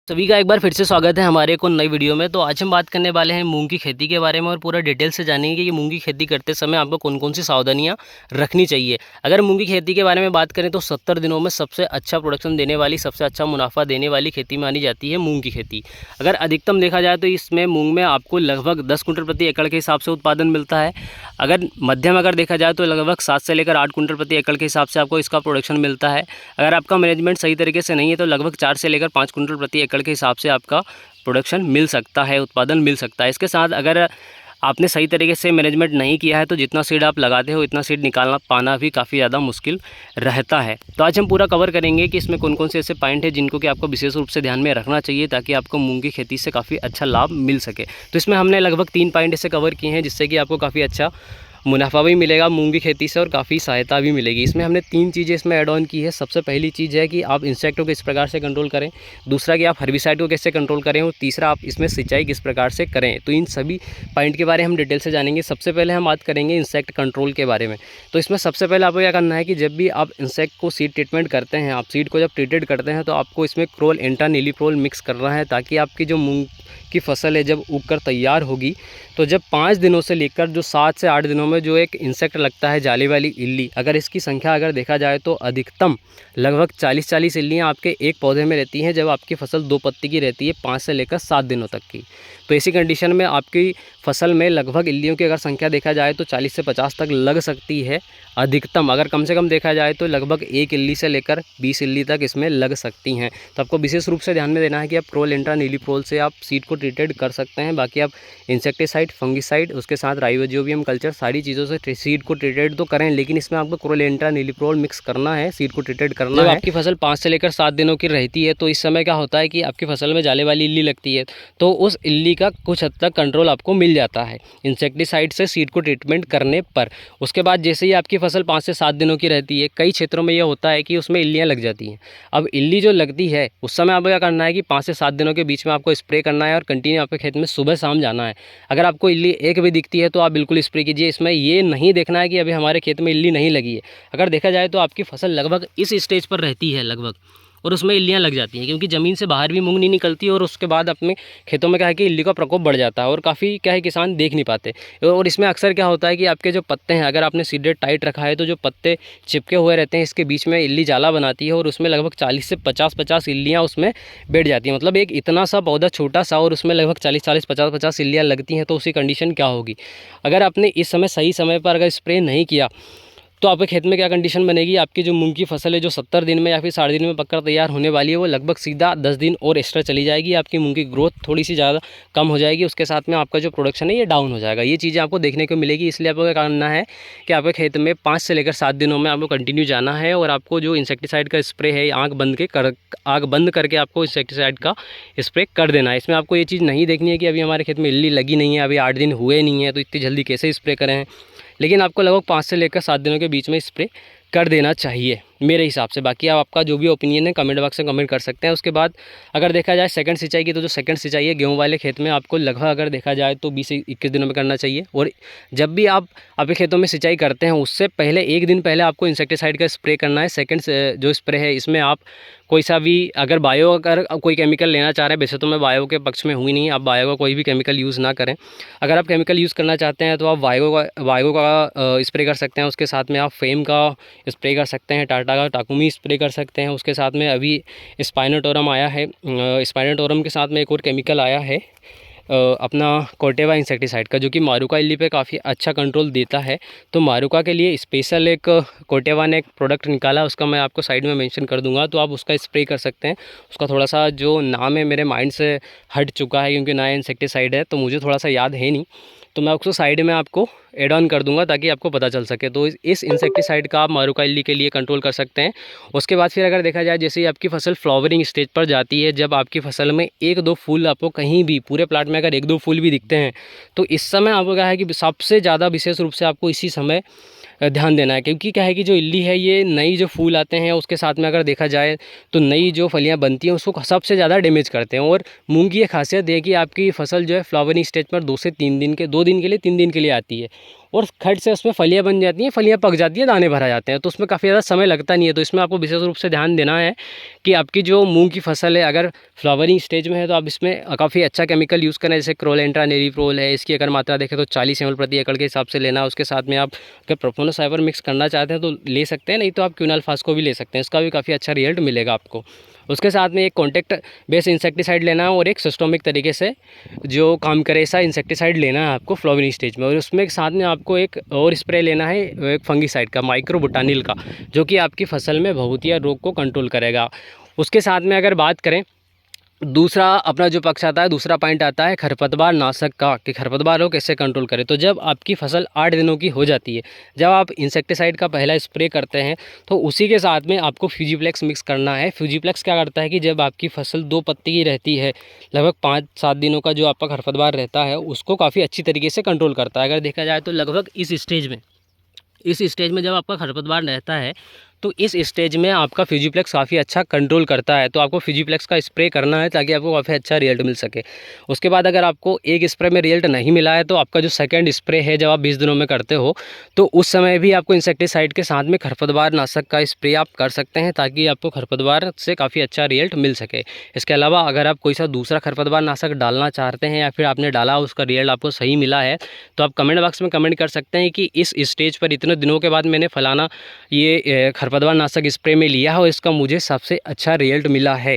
सभी का एक बार फिर से स्वागत है हमारे को नई वीडियो में। तो आज हम बात करने वाले हैं मूंग की खेती के बारे में और पूरा डिटेल से जानेंगे कि मूंग की खेती करते समय आपको कौन कौन सी सावधानियां रखनी चाहिए। अगर मूंग की खेती के बारे में बात करें तो 70 दिनों में सबसे अच्छा प्रोडक्शन देने वाली, सबसे अच्छा मुनाफा देने वाली खेती मानी जाती है मूँग की खेती। अगर अधिकतम देखा जाए तो इसमें मूँग में आपको लगभग 10 कुंटल प्रति एकड़ के हिसाब से उत्पादन मिलता है। अगर मध्यम देखा जाए तो लगभग 7 से लेकर 8 कुंटल प्रति एकड़ के हिसाब से आपको इसका प्रोडक्शन मिलता है। अगर आपका मैनेजमेंट सही तरीके से नहीं है तो लगभग 4 से लेकर 5 कुंटल प्रति एकड़ के हिसाब से आपका प्रोडक्शन मिल सकता है, उत्पादन मिल सकता है। इसके साथ अगर आपने सही तरीके से मैनेजमेंट नहीं किया है तो जितना सीड आप लगाते हो इतना सीड निकालना पाना भी काफ़ी ज़्यादा मुश्किल रहता है। तो आज हम पूरा कवर करेंगे कि इसमें कौन कौन से ऐसे पॉइंट हैं जिनको कि आपको विशेष रूप से ध्यान में रखना चाहिए ताकि आपको मूंग की खेती से काफ़ी अच्छा लाभ मिल सके। तो इसमें हमने लगभग 3 पॉइंट ऐसे कवर किए हैं जिससे कि आपको काफ़ी अच्छा मुनाफा भी मिलेगा मूंग की खेती से और काफ़ी सहायता भी मिलेगी। इसमें हमने 3 चीज़ें इसमें ऐड ऑन की है। सबसे पहली चीज़ है कि आप इंसेक्ट को किस प्रकार से कंट्रोल करें, दूसरा कि आप हर्बिसाइड को कैसे कंट्रोल करें और तीसरा आप इसमें सिंचाई किस प्रकार से करें। तो इन सभी पॉइंट के बारे में हम डिटेल से जानेंगे। सबसे पहले हम बात करेंगे इंसेक्ट कंट्रोल के बारे में। तो इसमें सबसे पहले आपको क्या करना है कि जब भी आप इंसेक्ट को सीड ट्रीटमेंट करते हैं, आप सीड को जब ट्रीटेड करते हैं तो आपको इसमें क्रोल इंट्रानिलिप्रोल मिक्स करना है ताकि आपकी जो मूंग की फसल है जब उग कर तैयार होगी तो जब 5 दिनों से लेकर जो 7 से 8 दिनों में जो एक इंसेक्ट लगता है जाली वाली इल्ली, अगर इसकी संख्या अगर देखा जाए तो अधिकतम लगभग 40 इल्लियाँ आपके एक पौधे में रहती हैं जब आपकी फसल 2 पत्ती की रहती है 5 से लेकर 7 दिनों तक की। तो ऐसी कंडीशन में आपकी फसल में लगभग इल्लियों की अगर संख्या देखा जाए तो 40 से 50 तक लग सकती है अधिकतम। अगर कम से कम देखा जाए तो लगभग 1 इल्ली से लेकर 20 इल्ली तक इसमें लग सकती हैं। तो आपको विशेष रूप से ध्यान में देना है कि आप क्रोल इंट्रानिलिप्रोल से आप सीड को ट्रीटेड कर सकते हैं। बाकी आप इंसेक्टिसाइड, फंगिसाइड, उसके साथ राइजोबियम कल्चर सारी चीज़ों से सीड को ट्रीटेड तो करें, लेकिन इसमें आपको क्रोल इंट्रानिलिप्रोल मिक्स करना है, सीड को ट्रीटेड करना है। आपकी फसल 5 से लेकर 7 दिनों की रहती है तो इस समय क्या होता है कि आपकी फसल में जाले वाली इल्ली लगती है तो उस इल्ली का कुछ हद तक कंट्रोल आपको मिल जाता है इंसेक्टिसाइड से सीड को ट्रीटमेंट करने पर। उसके बाद जैसे ही आपकी फसल 5 से 7 दिनों की रहती है, कई क्षेत्रों में यह होता है कि उसमें इल्लियाँ लग जाती हैं। अब इल्ली जो लगती है उस समय आपको क्या करना है कि 5 से 7 दिनों के बीच में आपको स्प्रे करना है और कंटिन्यू आपके खेत में सुबह शाम जाना है। अगर आपको इल्ली एक भी दिखती है तो आप बिल्कुल स्प्रे कीजिए। इसमें ये नहीं देखना है कि अभी हमारे खेत में इल्ली नहीं लगी है। अगर देखा जाए तो आपकी फसल लगभग इस स्टेज पर रहती है लगभग और उसमें इल्लियाँ लग जाती हैं क्योंकि ज़मीन से बाहर भी मूंग नहीं निकलती और उसके बाद अपने खेतों में क्या है कि इल्ली का प्रकोप बढ़ जाता है और काफ़ी क्या है किसान देख नहीं पाते। और इसमें अक्सर क्या होता है कि आपके जो पत्ते हैं अगर आपने सीडेड टाइट रखा है तो जो पत्ते चिपके हुए रहते हैं इसके बीच में इल्ली जाला बनाती है और उसमें लगभग 40 से 50 इल्लियाँ उसमें बैठ जाती हैं। मतलब एक इतना सा पौधा छोटा सा और उसमें लगभग 40 50 इल्लियाँ लगती हैं तो उसकी कंडीशन क्या होगी। अगर आपने इस समय सही समय पर अगर स्प्रे नहीं किया तो आपके खेत में क्या कंडीशन बनेगी, आपकी जो मूंग की फसल है जो 70 दिन में या फिर 60 दिन में पककर तैयार होने वाली है वो लगभग सीधा 10 दिन और एक्स्ट्रा चली जाएगी। आपकी मूंग की ग्रोथ थोड़ी सी ज़्यादा कम हो जाएगी, उसके साथ में आपका जो प्रोडक्शन है ये डाउन हो जाएगा। ये चीज़ें आपको देखने को मिलेगी। इसलिए आपको क्या करना है कि आपके खेत में 5 से लेकर 7 दिनों में आपको कंटिन्यू जाना है और आपको जो इंसेक्टिसाइड का स्प्रे है आँख बंद करके आपको इंसेक्टिसाइड का स्प्रे कर देना है। इसमें आपको ये चीज़ नहीं देखनी है कि अभी हमारे खेत में इल्ली लगी नहीं है, अभी 8 दिन हुए नहीं है तो इतनी जल्दी कैसे स्प्रे करें, लेकिन आपको लगभग 5 से लेकर 7 दिनों के बीच में स्प्रे कर देना चाहिए मेरे हिसाब से। बाकी आप आपका जो भी ओपिनियन है कमेंट बॉक्स में कमेंट कर सकते हैं। उसके बाद अगर देखा जाए सेकंड सिंचाई की तो जो सेकंड सिंचाई है गेहूं वाले खेत में आपको लगभग अगर देखा जाए तो 20 से 21 दिनों में करना चाहिए। और जब भी आप आपके खेतों में सिंचाई करते हैं उससे पहले 1 दिन पहले आपको इंसेक्टिसाइड का स्प्रे करना है। सेकंड जो स्प्रे है इसमें आप कोई सा भी अगर बायो अगर कोई केमिकल लेना चाह रहे हैं, वैसे तो मैं बायो के पक्ष में हुई नहीं, आप बायो का कोई भी केमिकल यूज़ ना करें। अगर आप केमिकल यूज़ करना चाहते हैं तो आप वायगो का स्प्रे कर सकते हैं। उसके साथ में आप फेम का स्प्रे कर सकते हैं, टाटा का टाकुमी स्प्रे कर सकते हैं। उसके साथ में अभी स्पाइनोटोरम आया है, स्पाइनोटोरम के साथ में एक और केमिकल आया है अपना कोर्टेवा इंसेक्टिसाइड का, जो कि मारुका इल्ली पे काफ़ी अच्छा कंट्रोल देता है। तो मारुका के लिए स्पेशल एक कोर्टेवा ने एक प्रोडक्ट निकाला, उसका मैं आपको साइड में मेंशन कर दूंगा, तो आप उसका स्प्रे कर सकते हैं। उसका थोड़ा सा जो नाम है मेरे माइंड से हट चुका है क्योंकि नया इंसेक्टिसाइड है तो मुझे थोड़ा सा याद है नहीं, तो मैं उसको साइड में आपको एड ऑन कर दूंगा ताकि आपको पता चल सके। तो इस इंसेक्टिसाइड का आप मारुका इल्ली के लिए कंट्रोल कर सकते हैं। उसके बाद फिर अगर देखा जाए जैसे ही आपकी फसल फ्लावरिंग स्टेज पर जाती है, जब आपकी फसल में 1-2 फूल आपको कहीं भी पूरे प्लाट में अगर 1-2 फूल भी दिखते हैं तो इस समय आपको क्या है कि सबसे ज़्यादा विशेष रूप से आपको इसी समय ध्यान देना है। क्योंकि क्या है कि जो इल्ली है ये नई जो फूल आते हैं उसके साथ में अगर देखा जाए तो नई जो फलियां बनती हैं उसको सबसे ज़्यादा डैमेज करते हैं। और मूंग की ये खासियत है कि आपकी फसल जो है फ्लावरिंग स्टेज पर 2 से 3 दिन के 2 दिन के लिए 3 दिन के लिए आती है और खट से उसमें फलियाँ बन जाती हैं, फलियाँ पक जाती हैं, दाने भरा जाते हैं, तो उसमें काफ़ी ज़्यादा समय लगता नहीं है। तो इसमें आपको विशेष रूप से ध्यान देना है कि आपकी जो मूंग की फसल है अगर फ्लावरिंग स्टेज में है तो आप इसमें काफ़ी अच्छा केमिकल यूज़ करें, जैसे क्रोलेंट्रा नेरीप्रोल है। इसकी अगर मात्रा देखें तो 40 ml प्रति एकड़ के हिसाब से लेना। उसके साथ में आप अगर प्रोपोनोसाइपर मिक्स करना चाहते हैं तो ले सकते हैं, नहीं तो आप क्विनाल्फास को भी ले सकते हैं, इसका भी काफ़ी अच्छा रिजल्ट मिलेगा आपको। उसके साथ में एक कॉन्टैक्ट बेस इंसेक्टिसाइड लेना है और एक सिस्टोमिक तरीके से जो काम करे ऐसा इंसेक्टिसाइड लेना है आपको फ्लावरिंग स्टेज में। और उसमें साथ में आपको एक और स्प्रे लेना है एक फंगीसाइड का, माइक्रोबुटानिल का, जो कि आपकी फसल में भभूतिया रोग को कंट्रोल करेगा। उसके साथ में अगर बात करें दूसरा अपना जो पक्ष आता है, दूसरा पॉइंट आता है खरपतवार नाशक का, कि खरपतवार को कैसे कंट्रोल करें। तो जब आपकी फसल 8 दिनों की हो जाती है, जब आप इंसेक्टिसाइड का पहला स्प्रे करते हैं तो उसी के साथ में आपको फ्यूजीप्लेक्स मिक्स करना है। फ्यूजीप्लेक्स क्या करता है कि जब आपकी फसल 2 पत्ती की रहती है, लगभग 5-7 दिनों का जो आपका खरपतवार रहता है उसको काफ़ी अच्छी तरीके से कंट्रोल करता है। अगर देखा जाए तो लगभग इस स्टेज में जब आपका खरपतवार रहता है तो इस स्टेज में आपका फ्यूजीप्लेक्स काफ़ी अच्छा कंट्रोल करता है। तो आपको फ्यूजीप्लेक्स का स्प्रे करना है ताकि आपको काफ़ी अच्छा रिजल्ट मिल सके। उसके बाद अगर आपको एक स्प्रे में रिजल्ट नहीं मिला है तो आपका जो सेकंड स्प्रे है जब आप 20 दिनों में करते हो तो उस समय भी आपको इंसेक्टिसाइड के साथ में खरपतवार नाशक का स्प्रे आप कर सकते हैं ताकि आपको खरपतवार से काफ़ी अच्छा रिजल्ट मिल सके। इसके अलावा अगर आप कोई सा दूसरा खरपतवार नाशक डालना चाहते हैं या फिर आपने डाला उसका रिजल्ट आपको सही मिला है तो आप कमेंट बॉक्स में कमेंट कर सकते हैं कि इस स्टेज पर इतने दिनों के बाद मैंने फलाना ये खरपतवार नाशक स्प्रे में लिया है और इसका मुझे सबसे अच्छा रिजल्ट मिला है।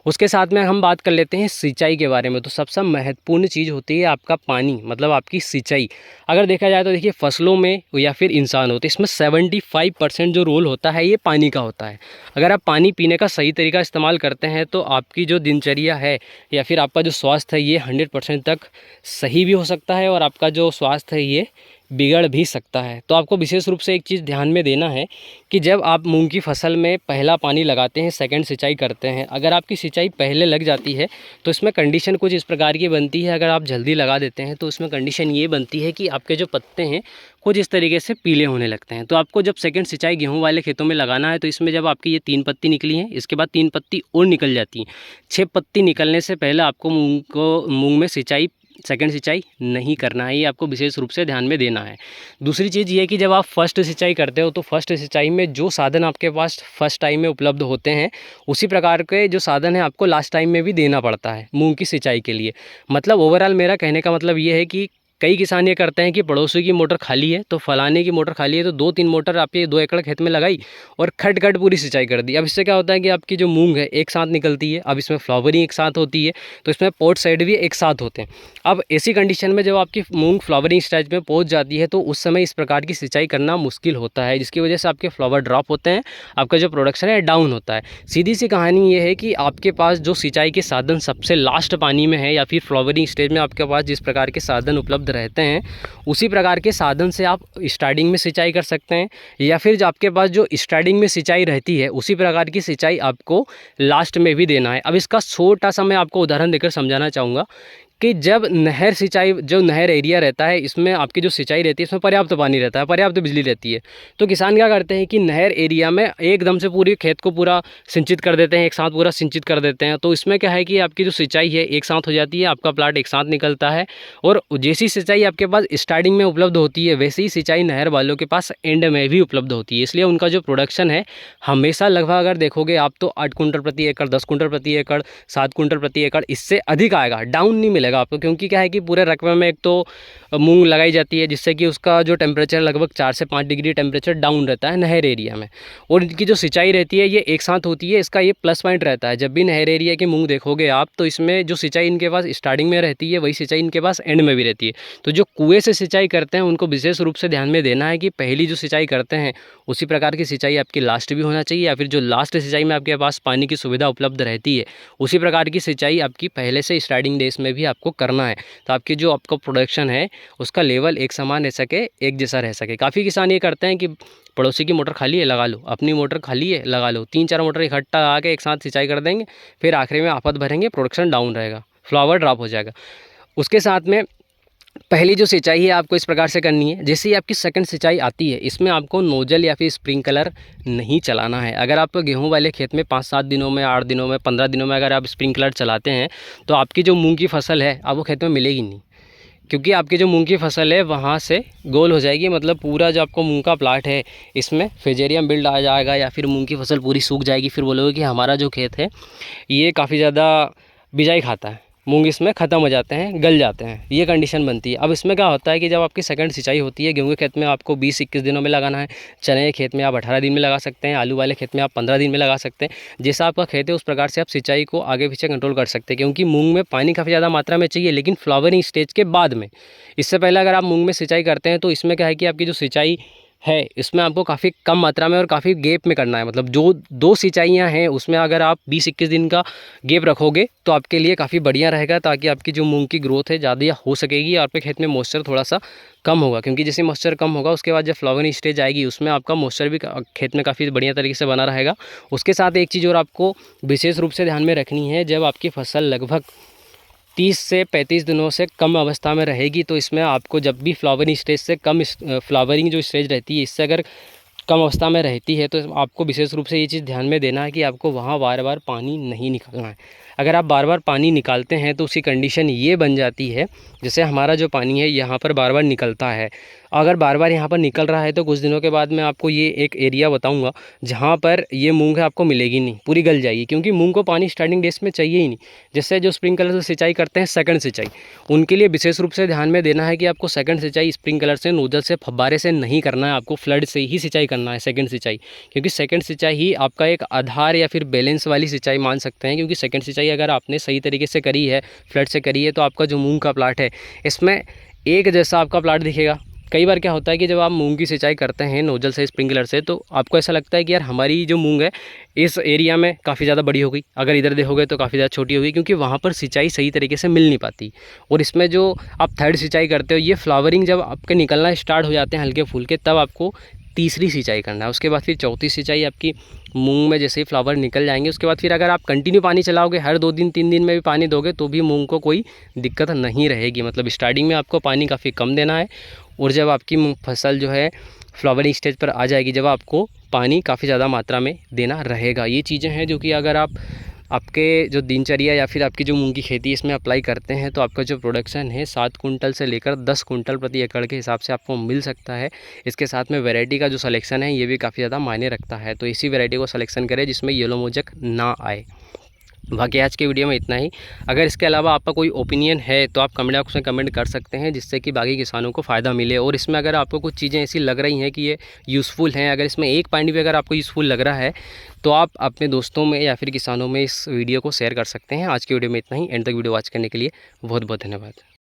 उसके साथ में हम बात कर लेते हैं सिंचाई के बारे में। तो सबसे महत्वपूर्ण चीज़ होती है आपका पानी, मतलब आपकी सिंचाई। अगर देखा जाए तो देखिए फसलों में या फिर इंसान होते इसमें 75% जो रोल होता है ये पानी का होता है। अगर आप पानी पीने का सही तरीका इस्तेमाल करते हैं तो आपकी जो दिनचर्या है या फिर आपका जो स्वास्थ्य है ये 100% तक सही भी हो सकता है और आपका जो स्वास्थ्य है ये बिगड़ भी सकता है। तो आपको विशेष रूप से एक चीज़ ध्यान में देना है कि जब आप मूंग की फसल में पहला पानी लगाते हैं, सेकंड सिंचाई करते हैं, अगर आपकी सिंचाई पहले लग जाती है तो इसमें कंडीशन कुछ इस प्रकार की बनती है। अगर आप जल्दी लगा देते हैं तो इसमें कंडीशन ये बनती है कि आपके जो पत्ते हैं कुछ इस तरीके से पीले होने लगते हैं। तो आपको जब सेकंड सिंचाई गेहूं वाले खेतों में लगाना है तो इसमें जब आपकी ये 3 पत्ती निकली हैं, इसके बाद 3 पत्ती और निकल जाती हैं, 6 पत्ती निकलने से पहले आपको मूंग में सिंचाई सेकंड सिंचाई नहीं करना है। ये आपको विशेष रूप से ध्यान में देना है। दूसरी चीज़ ये कि जब आप फर्स्ट सिंचाई करते हो तो फर्स्ट सिंचाई में जो साधन आपके पास फर्स्ट टाइम में उपलब्ध होते हैं उसी प्रकार के जो साधन है आपको लास्ट टाइम में भी देना पड़ता है मूंग की सिंचाई के लिए। मतलब ओवरऑल मेरा कहने का मतलब ये है कि कई किसान ये करते हैं कि पड़ोसी की मोटर खाली है तो फलाने की मोटर खाली है तो 2-3 मोटर आपके 2 एकड़ खेत में लगाई और खट खट पूरी सिंचाई कर दी। अब इससे क्या होता है कि आपकी जो मूंग है एक साथ निकलती है, अब इसमें फ्लावरिंग एक साथ होती है तो इसमें पॉट साइड भी एक साथ होते हैं। अब ऐसी कंडीशन में जब आपकी मूंग फ्लावरिंग स्टेज में पहुंच जाती है तो उस समय इस प्रकार की सिंचाई करना मुश्किल होता है, जिसकी वजह से आपके फ्लावर ड्रॉप होते हैं, आपका जो प्रोडक्शन है डाउन होता है। सीधी सी कहानी ये है कि आपके पास जो सिंचाई के साधन सबसे लास्ट पानी में है या फिर फ्लावरिंग स्टेज में आपके पास जिस प्रकार के साधन उपलब्ध रहते हैं उसी प्रकार के साधन से आप स्टार्टिंग में सिंचाई कर सकते हैं, या फिर जो आपके पास जो स्टार्टिंग में सिंचाई रहती है उसी प्रकार की सिंचाई आपको लास्ट में भी देना है। अब इसका छोटा सा मैं आपको उदाहरण देकर समझाना चाहूँगा कि जब नहर सिंचाई, जो नहर एरिया रहता है इसमें आपकी जो सिंचाई रहती है इसमें पर्याप्त पानी रहता है, पर्याप्त बिजली रहती है, तो किसान क्या करते हैं कि नहर एरिया में एकदम से पूरी खेत को पूरा सिंचित कर देते हैं, एक साथ पूरा सिंचित कर देते हैं। तो इसमें क्या है कि आपकी जो सिंचाई है एक साथ हो जाती है, आपका प्लाट एक साथ निकलता है और जैसी सिंचाई आपके पास स्टार्टिंग में उपलब्ध होती है वैसे ही सिंचाई नहर वालों के पास एंड में भी उपलब्ध होती है। इसलिए उनका जो प्रोडक्शन है हमेशा लगभग अगर देखोगे आप तो 8 कुंटल प्रति एकड़, 10 कुंटल प्रति एकड़, 7 कुंटल प्रति एकड़, इससे अधिक आएगा, डाउन नहीं मिलेगा आपको। क्योंकि क्या है कि पूरे रकबे में एक तो मूंग लगाई जाती है जिससे कि उसका जो टेम्परेचर लगभग 4 से 5 डिग्री टेम्परेचर डाउन रहता है नहर एरिया में, और इनकी जो सिंचाई रहती है ये एक साथ होती है। इसका ये प्लस पॉइंट रहता है, जब भी नहर एरिया के मूंग देखोगे आप तो इसमें जो सिंचाई इनके पास स्टार्टिंग में रहती है वही सिंचाई इनके पास एंड में भी रहती है। तो जो कुएँ से सिंचाई करते हैं उनको विशेष रूप से ध्यान में देना है कि पहली जो सिंचाई करते हैं उसी प्रकार की सिंचाई आपकी लास्ट भी होना चाहिए, या फिर जो लास्ट सिंचाई में आपके पास पानी की सुविधा उपलब्ध रहती है उसी प्रकार की सिंचाई आपकी पहले से स्टार्टिंग डेज में भी आपको करना है, तो आपकी जो आपका प्रोडक्शन है उसका लेवल एक समान रह सके, एक जैसा रह सके। काफ़ी किसान ये करते हैं कि पड़ोसी की मोटर खाली है लगा लो, अपनी मोटर खाली है लगा लो, 3-4 मोटर इकट्ठा आके एक साथ सिंचाई कर देंगे, फिर आखिरी में आफत भरेंगे, प्रोडक्शन डाउन रहेगा, फ्लावर ड्रॉप हो जाएगा। उसके साथ में पहली जो सिंचाई है आपको इस प्रकार से करनी है। जैसे ही आपकी सेकंड सिंचाई आती है इसमें आपको नोजल या फिर स्प्रिंकलर नहीं चलाना है। अगर आप गेहूं वाले खेत में 5-7 दिनों में, 8 दिनों में, 15 दिनों में अगर आप स्प्रिंकलर चलाते हैं तो आपकी जो मूंग की फसल है आपको खेत में मिलेगी नहीं, क्योंकि आपकी जो मूंग की फसल है वहाँ से गोल हो जाएगी, मतलब पूरा जो आपको मूंग का प्लाट है इसमें फिजेरियम बिल्ड आ जाएगा, या फिर मूंग की फसल पूरी सूख जाएगी। फिर बोलोगे कि हमारा जो खेत है ये काफ़ी ज़्यादा बिजाई खाता है, मूंग इसमें ख़त्म हो जाते हैं, गल जाते हैं, ये कंडीशन बनती है। अब इसमें क्या होता है कि जब आपकी सेकंड सिंचाई होती है, गेहूं के खेत में आपको 20-21 दिनों में लगाना है, चने के खेत में आप 18 दिन में लगा सकते हैं, आलू वाले खेत में आप 15 दिन में लगा सकते हैं। जैसा आपका खेत है उस प्रकार से आप सिंचाई को आगे पीछे कंट्रोल कर सकते हैं, क्योंकि मूंग में पानी काफ़ी ज़्यादा मात्रा में चाहिए, लेकिन फ्लावरिंग स्टेज के बाद में। इससे पहले अगर आप मूंग में सिंचाई करते हैं तो इसमें क्या है कि आपकी जो सिंचाई है इसमें आपको काफ़ी कम मात्रा में और काफ़ी गैप में करना है। मतलब जो 2 सिंचाइयाँ हैं उसमें अगर आप 20-21 दिन का गैप रखोगे तो आपके लिए काफ़ी बढ़िया रहेगा, ताकि आपकी जो मूंग की ग्रोथ है ज़्यादा हो सकेगी और आपके खेत में मॉइस्चर थोड़ा सा कम होगा। क्योंकि जैसे मॉइस्चर कम होगा उसके बाद जब फ्लावरिंग स्टेज आएगी उसमें आपका मॉइस्चर भी खेत में काफ़ी बढ़िया तरीके से बना रहेगा। उसके साथ एक चीज़ और आपको विशेष रूप से ध्यान में रखनी है, जब आपकी फसल लगभग 30 से 35 दिनों से कम अवस्था में रहेगी तो इसमें आपको जब भी फ्लावरिंग स्टेज से कम फ्लावरिंग जो स्टेज रहती है इससे अगर कम अवस्था में रहती है तो आपको विशेष रूप से ये चीज़ ध्यान में देना है कि आपको वहाँ बार बार पानी नहीं निकालना है। अगर आप बार बार पानी निकालते हैं तो उसकी कंडीशन ये बन जाती है, जैसे हमारा जो पानी है यहाँ पर बार बार निकलता है, अगर बार बार यहाँ पर निकल रहा है तो कुछ दिनों के बाद मैं आपको ये एक एरिया बताऊँगा जहाँ पर ये मूंग है आपको मिलेगी नहीं, पूरी गल जाएगी। क्योंकि मूंग को पानी स्टार्टिंग डेज में चाहिए ही नहीं। जैसे जो स्प्रिंकलर से सिंचाई करते हैं सेकंड सिंचाई, उनके लिए विशेष रूप से ध्यान में देना है कि आपको सेकंड सिंचाई स्प्रिंकलर से, नोजल से, फव्वारे से नहीं करना है, आपको फ्लड से ही सिंचाई करना है सेकंड सिंचाई। क्योंकि सेकंड सिंचाई ही आपका एक आधार या फिर बैलेंस वाली सिंचाई मान सकते हैं। क्योंकि सेकंड सिंचाई अगर आपने सही तरीके से करी है, फ्लड से करी है, तो आपका जो मूंग का प्लाट है इसमें एक जैसा आपका प्लाट दिखेगा। कई बार क्या होता है कि जब आप मूंग की सिंचाई करते हैं नोजल से, स्प्रिंकलर से, तो आपको ऐसा लगता है कि यार हमारी जो मूंग है इस एरिया में काफ़ी ज़्यादा बड़ी हो गई, अगर इधर देखोगे तो काफ़ी ज़्यादा छोटी हो गई, क्योंकि वहाँ पर सिंचाई सही तरीके से मिल नहीं पाती। और इसमें जो आप थर्ड सिंचाई करते हो, ये फ्लावरिंग जब आपके निकलना स्टार्ट हो जाते हैं हल्के फुल्के, तब आपको तीसरी सिंचाई करना है। उसके बाद फिर चौथी सिंचाई आपकी मूंग में जैसे ही फ्लावर निकल जाएंगे उसके बाद फिर अगर आप कंटिन्यू पानी चलाओगे, हर 2 दिन 3 दिन में भी पानी दोगे तो भी मूंग को कोई दिक्कत नहीं रहेगी। मतलब स्टार्टिंग में आपको पानी काफ़ी कम देना है, और जब आपकी फसल जो है फ्लावरिंग स्टेज पर आ जाएगी जब आपको पानी काफ़ी ज़्यादा मात्रा में देना रहेगा। ये चीज़ें हैं जो कि अगर आप आपके जो दिनचर्या या फिर आपकी जो मूंग की खेती इसमें अप्लाई करते हैं तो आपका जो प्रोडक्शन है 7 कुंटल से लेकर 10 कुंटल प्रति एकड़ के हिसाब से आपको मिल सकता है। इसके साथ में वैरायटी का जो सिलेक्शन है ये भी काफ़ी ज़्यादा मायने रखता है, तो इसी वैरायटी को सिलेक्शन करें जिसमें येलो मोजक ना आए। बाकी आज के वीडियो में इतना ही। अगर इसके अलावा आपका कोई ओपिनियन है तो आप कमेंट बॉक्स में कमेंट कर सकते हैं, जिससे कि बाकी किसानों को फ़ायदा मिले। और इसमें अगर आपको कुछ चीज़ें ऐसी लग रही हैं कि ये यूज़फुल हैं, अगर इसमें एक पॉइंट भी अगर आपको यूज़फुल लग रहा है तो आप अपने दोस्तों में या फिर किसानों में इस वीडियो को शेयर कर सकते हैं। आज की वीडियो में इतना ही। एंड तक वीडियो वॉच करने के लिए बहुत बहुत धन्यवाद।